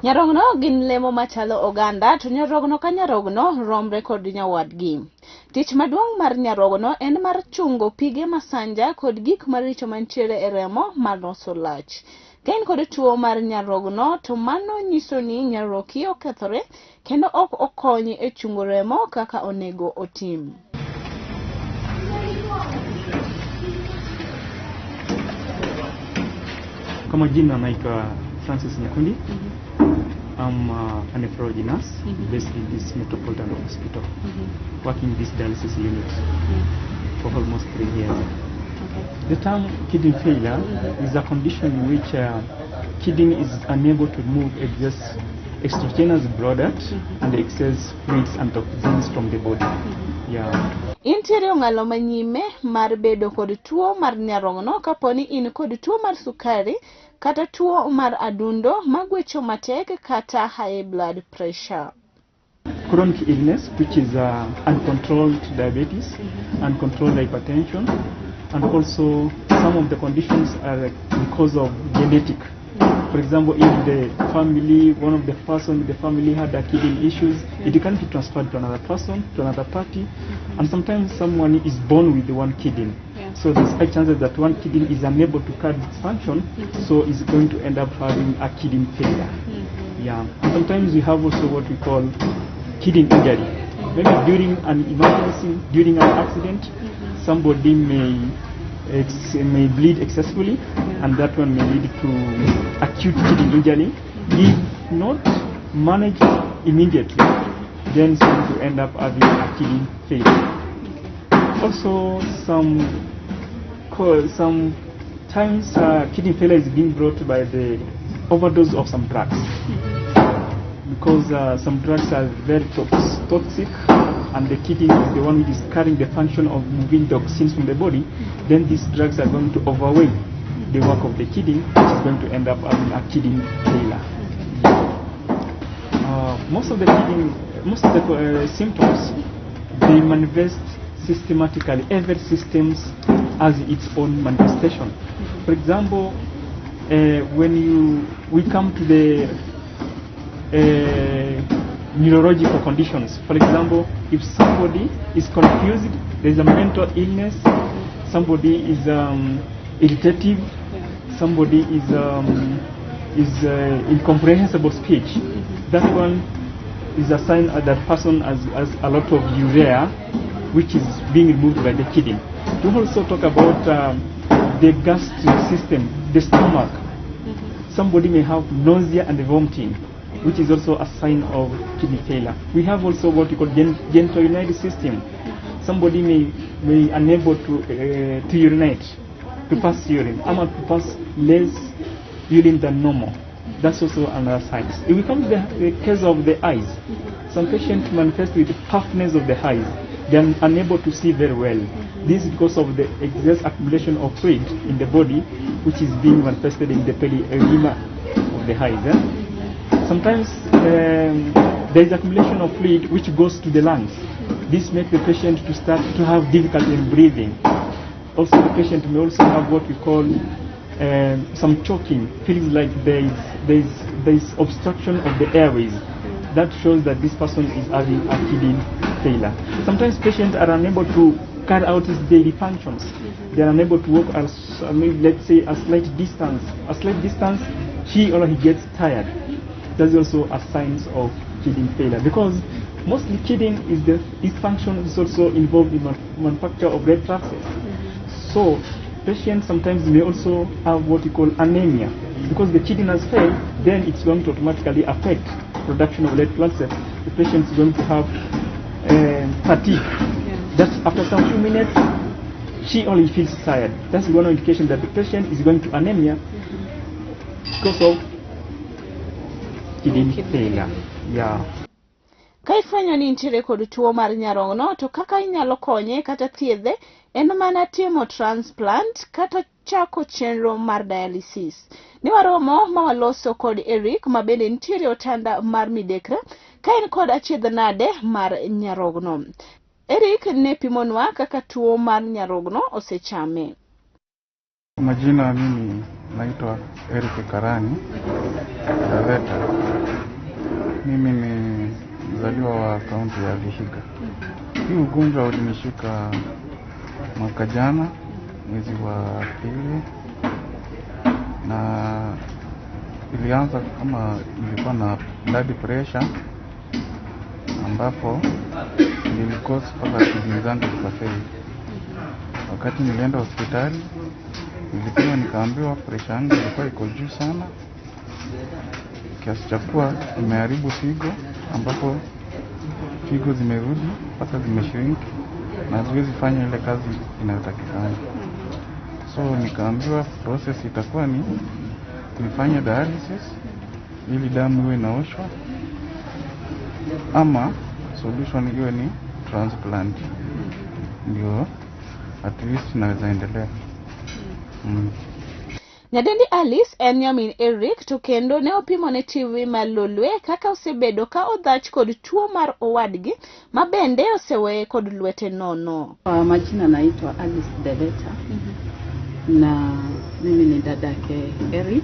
Nyarogno gin lemo machalo oganda, to nyarogno ka nyarogno romre kod nyawadgi. Tich maduong' mar nyarogno en mar chungo pige masanja kod gik maricho mantiere e remo mar loso lach. Ka in kod tuo mar nyarogno, to mano nyiso ni nyaroki okethore kendo ok okonyi e chungo remo kaka onego otim. Kama jina naitwa Francis Nyakundi. I'm a nephrology nurse based in this metropolitan hospital, working this dialysis unit for almost 3 years. The term kidney failure is a condition in which kidney is unable to remove extraneous product and excess fluids and toxins from the body. Intiere ng'alo manyime mar bedo kod tuo mar nyarogno kaponi in kod tuo mar sukari kata tuo mar adundo magwecho matek kata high blood pressure. Chronic illness, which is uncontrolled diabetes, uncontrolled hypertension, and also some of the conditions are because of genetic. For example, if the family, one of the person in the family had a kidney issues, it can be transferred to another person, to another party, and sometimes someone is born with one kidney. So there's high chances that one kidney is unable to carry its function, so is going to end up having a kidney failure. And sometimes we have also what we call kidney injury. Maybe during an emergency, during an accident, somebody may bleed excessively, and that one may lead to acute kidney injury. If not managed immediately, then it's going to end up having a kidney failure. Also, sometimes kidney failure is being brought by the overdose of some drugs, because some drugs are very toxic, and the kidney is the one which is carrying the function of moving toxins from the body. Then these drugs are going to overweigh the work of the kidney, which is going to end up having a kidney failure. Most of the symptoms, they manifest systematically. Every system has its own manifestation. For example, when we come to the neurological conditions, for example, if somebody is confused, there's a mental illness, somebody is irritative, somebody is incomprehensible speech, that one is a sign that person has a lot of urea, which is being removed by the kidney. We also talk about the gastric system, the stomach. Somebody may have nausea and vomiting, which is also a sign of kidney failure. We have also what we call genitourinary system. Somebody may unable to urinate, to pass urine, or to pass less urine than normal. That's also another sign. If we come to the case of the eyes, some patients manifest with puffness of the eyes. They are unable to see very well. This is because of the excess accumulation of fluid in the body, which is being manifested in the periedema of the eyes. Sometimes there is accumulation of fluid which goes to the lungs. This makes the patient to start to have difficulty in breathing. Also, the patient may also have what we call some choking, feels like there is obstruction of the airways. That shows that this person is having a kidney failure. Sometimes patients are unable to carry out his daily functions. They are unable to walk, let's say, a slight distance. He or he gets tired. That's also a sign of kidney failure, because mostly kidney its function is also involved in manufacture of red blood cells. So patients sometimes may also have what we call anemia, because the kidney has failed. Then it's going to automatically affect production of red blood cells. The patient is going to have fatigue. That's after some few minutes, she only feels tired. That's one indication that the patient is going to anemia because of kidney failure. Ka ifwenyo ni intiere kod tuo mar nyarogno, to kaka inyalo konye kata thiedhe en mana timo transplant kata chako chenro mar dialysis. Ne waromo ma waloso kod Eric, ma bende nitiere otanda mar midekre, ka en kod achiedh nade mar nyarogno. Eric ne pimonwa kaka tuo mar nyarogno osechame. Majina mimi naitwa Eric Karani, Lolwe Tv. Mimi ni mzaliwa wa kaunti ya Vihiga. Hii ugonjwa ulinishika mwaka jana mwezi wa pili, na ilianza kama nilikuwa na blood pressure, ambapo nilikosa mpaka kidney zangu zikafeli. Wakati nilienda hospitali, nilipima nikaambiwa pressure yangu ilikuwa iko juu sana, kiasi cha kuwa imeharibu figo, ambapo figo zimerudi mpaka zimeshrink na haziwezi fanya ile kazi inayotakikana. So nikaambiwa process itakuwa ni nifanye dialysis ili damu iwe inaoshwa, ama solution iwe ni transplant, ndio at least naweza endelea. Nyadendi Alice en nyamin Eric, to kendo ne opimo ne TV mar Lolwe kaka osebedo ka odhach kod tuo mar owadgi ma bende oseweye kod lwete nono. Majina naitwa Alice Deleta. Na mimi ni dadake Eric.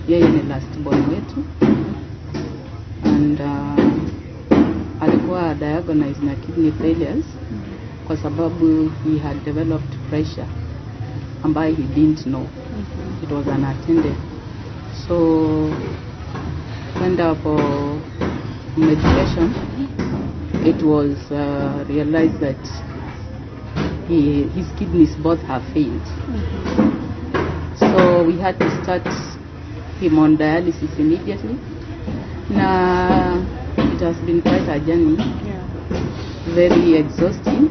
Yeye ni last born wetu. And alikuwa diagnosed na kidney failures kwa sababu he had developed pressure ambayo he didn't know. It was unattended. So went up for medication. It was realized that his kidneys both have failed. So we had to start him on dialysis immediately. Now it has been quite a journey, very exhausting,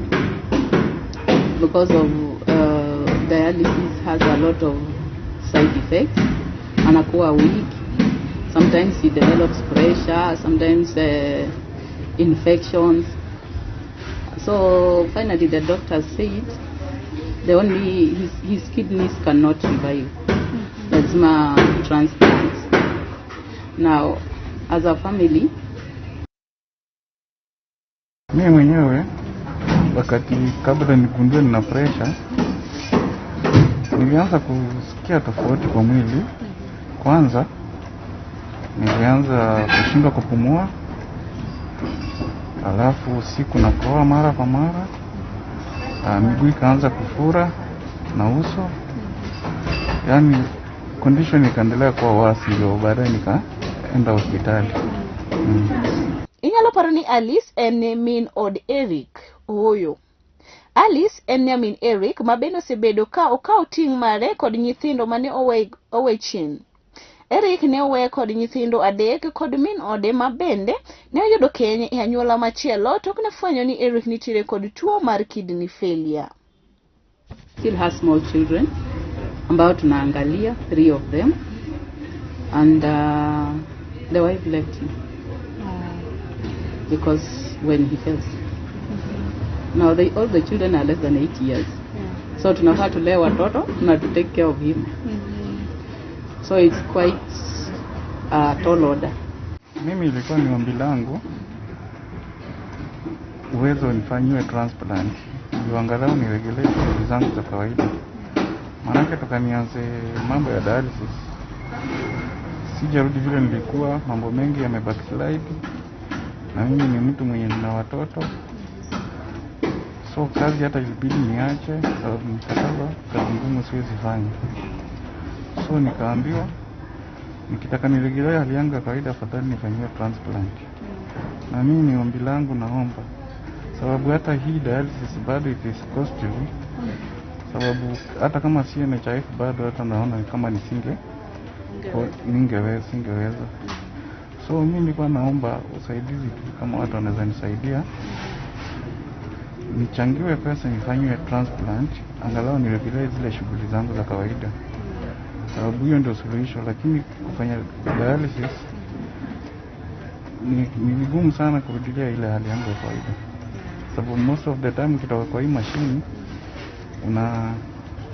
because of dialysis has a lot of side effects. Anakuwa weak. Sometimes he develops pressure, sometimes infections. So finally the doctor said the only his kidneys cannot revive. That's my transplant. Now as a family, mimi mwenyewe wakati kabla nigundue nina pressure, nilianza kusikia tofauti kwa mwili. Kwanza nilianza kushindwa kupumua, alafu usiku nakohoa mara kwa mara, miguu ikaanza kufura na uso, yani condition ikaendelea kuwa worse, ndio baadaye nikaenda hospitali. Inyalo paro ni Alice en min od Eric oyo. Alice en nyamin Eric ma bende osebedo ka okawo ting' mare kod nyithindo mane owe chien. Eric ne owe kod nyithindo adek kod min ode ma bende ne oyudo keny e anyuola machielo, tok ne fwenyo ni Eric nitiere kod tuo mar kidney failure. Still has small children ambao tunaangalia, 3 of them, and the wife left him because when he fell sick. Now all the children are less than 8 years. So tunafaa tulee watoto na to take care of him. So it's quite a tall order. Mimi ilikuwa ni ombi langu uwezo nifanyiwe transplant, ndio angalau niregelee shughuli zangu za kawaida. Maana toka nianze mambo ya dialysis sijarudi vile nilikuwa, mambo mengi yamebackslide, na mimi ni mtu mwenye na watoto. So kazi hata ilibidi niache sababu mkataba kazi ngumu siwezi fanya. So nikaambiwa nikitaka niregelee hali yangu ya kawaida afadhali nifanyiwe transplant. Na mimi ni ombi langu naomba, sababu hata hii dialysis bado it is costly, sababu hata kama si NHIF bado hata naona kama singeweza. So mimi nilikuwa naomba usaidizi tu, kama watu wanaweza nisaidia nichangiwe pesa nifanywe transplant, angalau niregelee zile shughuli zangu za kawaida, sababu hiyo ndio suluhisho. Lakini kufanya dialysis ni vigumu sana kurudilia ile hali yangu ya kawaida, sababu most of the time ukitoka kwa hii machine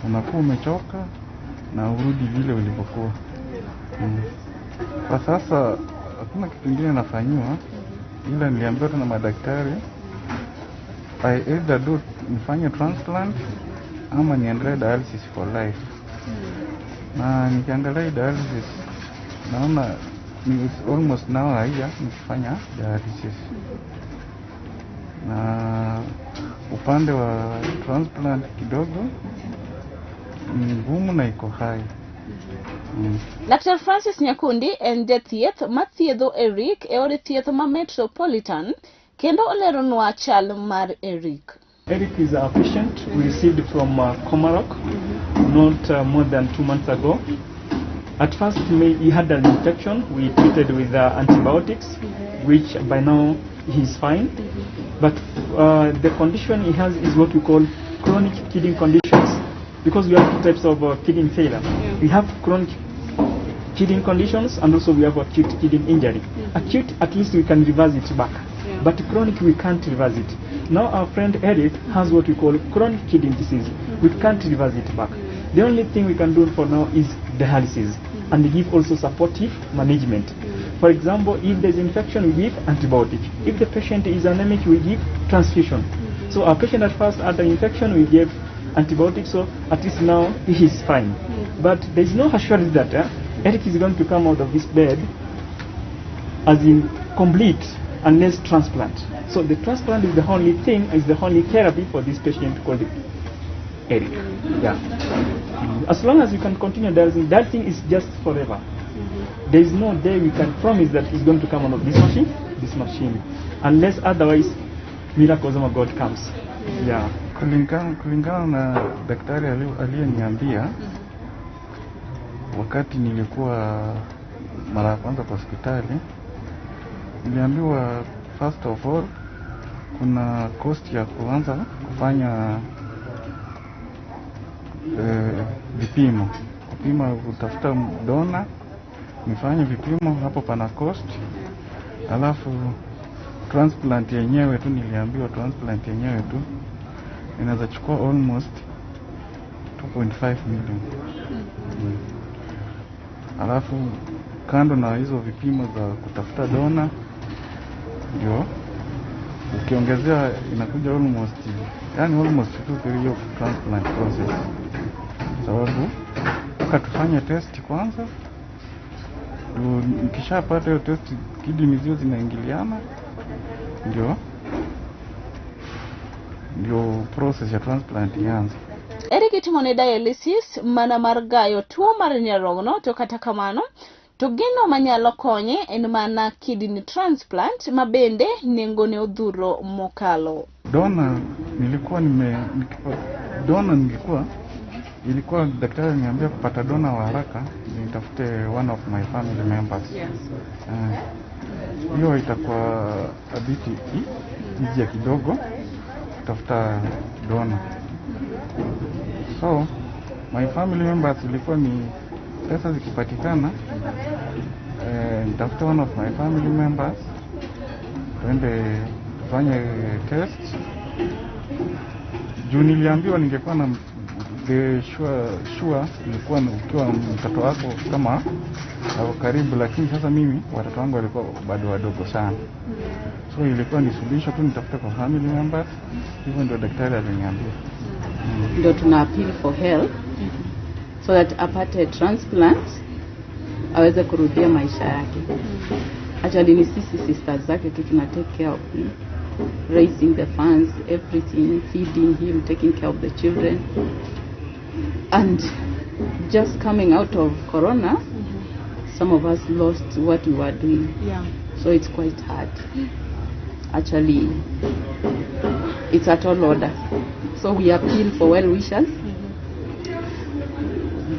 unakuwa umechoka na urudi vile ulivyokuwa. Kwa sasa hakuna kitu kingine nafanyiwa, ila niliambiwa na madaktari I either nifanye transplant ama niendelee dialysis for life. Na nikiangalia dialysis naona It's almost now a year nikifanya dialysis. Na upande wa transplant kidogo ni ngumu na iko high. Dr. Francis Nyakundi en jathieth mathiedho Eric e od thieth ma Metropolitan kendo oleronwa chal mar Eric. Eric is a patient we received from Komarok not more than 2 months ago. At first he had an infection. We treated with antibiotics, which by now he is fine. But the condition he has is what we call chronic kidney conditions, because we have 2 types of kidney failure. We have chronic kidney conditions and also we have acute kidney injury. Acute, at least we can reverse it back, but chronic we can't reverse it. Now our friend Eric has what we call chronic kidney disease. We can't reverse it back. The only thing we can do for now is dialysis and give also supportive management. For example, if there's infection, we give antibiotic. If the patient is anemic, we give transfusion. So our patient at first had an infection, we gave antibiotics, so at least now he is fine. But there's no assurance that Eric is going to come out of this bed as in complete unless transplant. So the transplant is the only thing, is the only therapy for this patient called Eric. Yeah. As long as you can continue dialyzing, that thing is just forever. There is no day we can promise that he's going to come out of this machine, unless otherwise miracles of God comes. Yeah. Kulingana na daktari aliyeniambia wakati nilikuwa mara ya kwanza kwa hospitali, niliambiwa first of all kuna cost ya kuanza kufanya vipimo, kupima kutafuta dona, nifanye vipimo, hapo pana cost. Alafu transplant yenyewe tu, niliambiwa transplant yenyewe tu inaweza chukua almost 2.5 million. Alafu kando na hizo vipimo za kutafuta dona, ndio ukiongezea inakuja almost 2 years transplant process. Sababu ukatufanya test kwanza, nikishapata hiyo test kidney zio zinaingiliana, ndio process ya transplant ianze. Eric itimone dialysis mana mar gayo tuo mar nyarogno, to kata kamano to gino manyalo konye en mana kidney transplant, mabende nengone odhuro mokalo. Dona ilikuwa daktari aliniambia kupata dona wa haraka nitafute one of my family members. Hiyo itakuwa abiti ije kidogo kutafuta dona. So my family members ilikuwa ni pesa zikipatikana, nitafuta one of my family members twende tufanye test. Juu niliambiwa ningekuwa na sure ilikuwa ukiwa mtoto wako kama karibu, lakini sasa mimi watoto wangu walikuwa bado wadogo sana. So ilikuwa ni suluhisho tu nitafuta kwa family members. Hivyo ndio daktari aliniambia. Ndio tuna appeal for help so that apate transplant aweze kurudia maisha yake. Actually ni sisi sisters zake tu tuna take care of him, raising the funds, everything, feeding him, taking care of the children. And just coming out of corona, some of us lost what we were doing. So it's quite hard. Actually, it's a tall order. So we appeal for well wishers,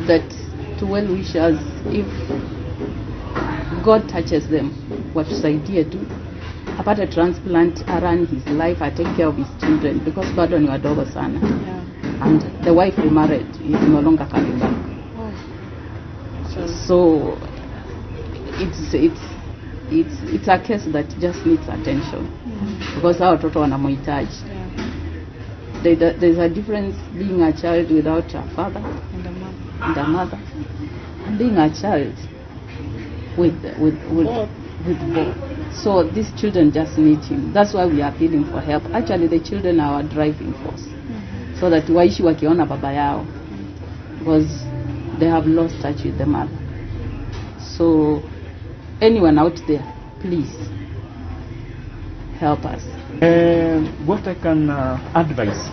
that to well wishers, if God touches them, watusaidie tu apate transplant, run his life, take care of his children, because bado ni wadogo sana. And the wife remarried, is no longer coming back. So it's a case that just needs attention, because our watoto wanamuhitaji. There's a difference being a child without a father and a mother, and being a child with both. So these children just need him. That's why we are appealing for help. Actually, the children are our driving force, so that waishi wakiona baba yao, because they have lost touch with the mother. So anyone out there, please help us. What I can advise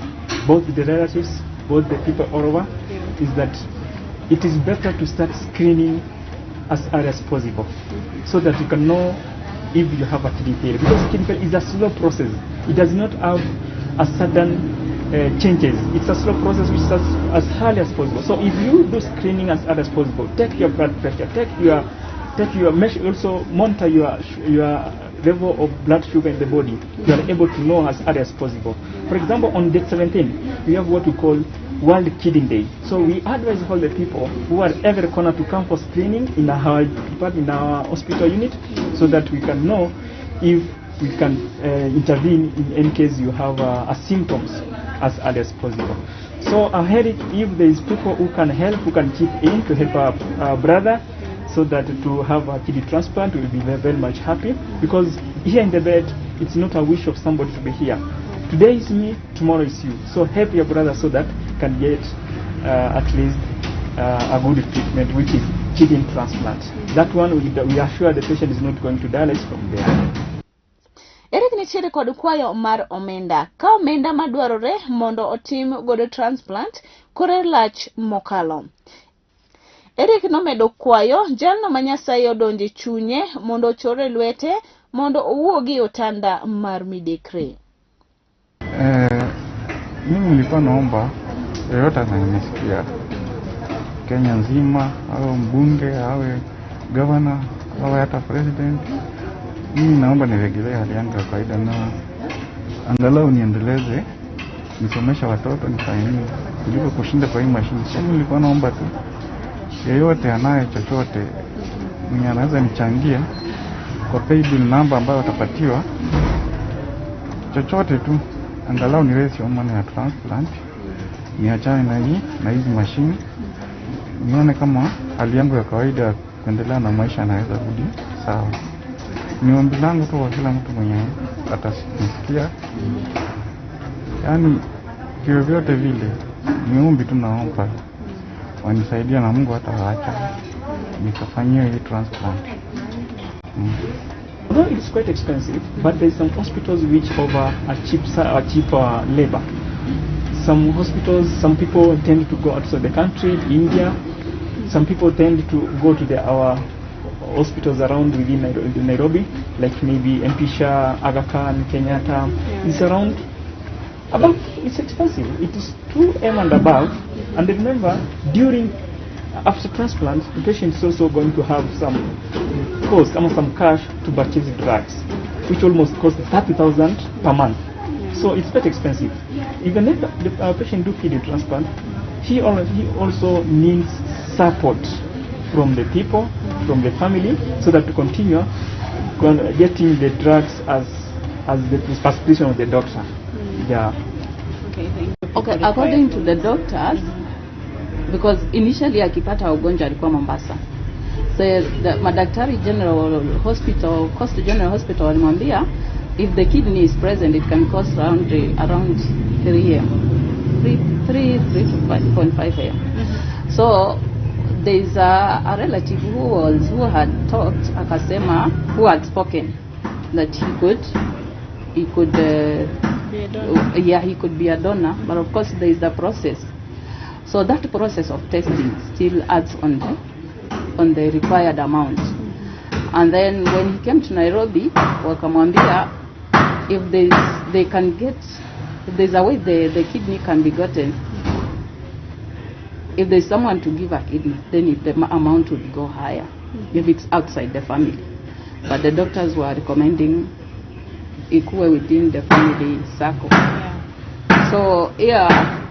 both the relatives, both the people all over, is that it is better to start screening as early as possible, so that you can know if you have a kidney failure. Because kidney failure is a slow process. It does not have a sudden changes. It's a slow process which starts as early as possible. So if you do screening as early as possible, take your blood pressure, also monitor your level of blood sugar in the body. You are able to know as early as possible. For example, on date 17, we have what we call World Kidney Day. So we advise all the people who are every corner to come for screening in our department, in our hospital unit, so that we can know if we can intervene in any case you have symptoms as early as possible. So if there is people who can help, who can chip in to help our brother, so that to have a kidney transplant, we will be very, very much happy. Because here in the bed, it's not a wish of somebody to be here. Today is me, tomorrow is you. So help your brother so that can get at least a good treatment, which is kidney transplant. That one we are sure the patient is not going to die from there. Eric nitiere kod kwayo mar omenda. Ka omenda madwarore mondo otim godo transplant kore lach mokalo. Eric nomedo kwayo jalno ma Nyasaye odonje chunye mondo ochore lwete mondo owuogi otanda mar midekre. Mimi nilikuwa naomba yeyote anayesikia Kenya nzima, awe mbunge, awe governor, awe hata president, mimi naomba niregelee hali yangu ya kawaida na angalau niendeleze nisomesha watoto, nifanye nini kuliko kushinda kwa hii mashine. So mimi nilikuwa naomba tu yeyote anaye chochote mwenye anaweza nichangia kwa paybill number ambayo utapatiwa, chochote tu angalau niweze omani ya transplant, niachane na hizi mashine, nione kama hali yangu ya kawaida kuendelea na maisha naweza rudi sawa. Ni ombi langu tu kwa kila mtu mwenye atanisikia. Yaani vyovyote vile ni ombi tu naomba wanisaidia na Mungu atawaacha nikafanyia hii transplant. Although it's quite expensive, but there's some hospitals which offer a cheaper labor. Some hospitals, some people tend to go outside the country, India. Some people tend to go to our hospitals around within Nairobi, like maybe Mpisha, Aga Khan, Kenyatta. It's around about, it's expensive. It is 2M and above. And remember, after transplant, the patient is also going to have some cost, some cash to purchase drugs, which almost costs 30,000 per month. So it's quite expensive. Even if the patient do kidney transplant, he also needs support from the people, from the family, so that to continue getting the drugs as the prescription of the doctor. Yeah. Okay, thank you. Okay, according to the doctors, because initially akipata ugonjwa alikuwa Mombasa. So the Madaktari General Hospital, Coast General Hospital walimwambia if the kidney is present it can cost around 3 to 5.5 a.m. So there is a relative who had talked, akasema, who had spoken that he could be a donor. Yeah, he could be a donor, but of course there is the process. So that process of testing still adds on the required amount. And then when he came to Nairobi, wakamwambia if there's a way the kidney can be gotten, if there's someone to give a kidney, then the amount would go higher if it's outside the family. But the doctors were recommending equal within the family circle. Yeah. So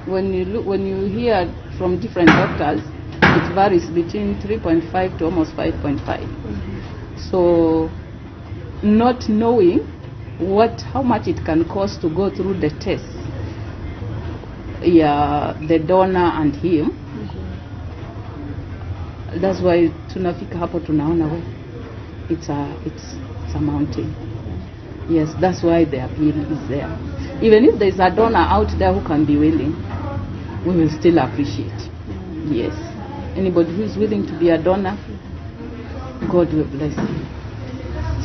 when you hear from different doctors, it varies between 3.5 to almost 5.5. So not knowing how much it can cost to go through the tests, the donor and him, that's why tunafika hapo tunaona it's a mountain. Yes, that's why the appeal is there. Even if there's a donor out there who can be willing, we will still appreciate. Yes. Anybody who is willing to be a donor, God will bless you.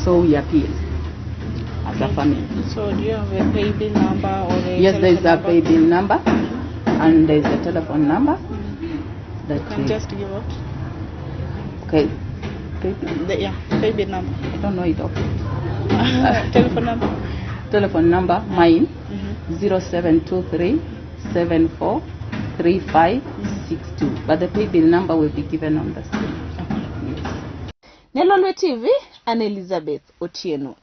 So we appealed as a family. So do you have a pay bill number or a Yes, there is a telephone pay bill number and there is a telephone number. That Can is- just give out okay. Pay bill. pay bill number. I don't know it off. Telephone number. Telephone number mine Mhm. 0723 743562. But the pay bill number will be given on the screen. Ne Lolwe TV, an Elizabeth Otieno.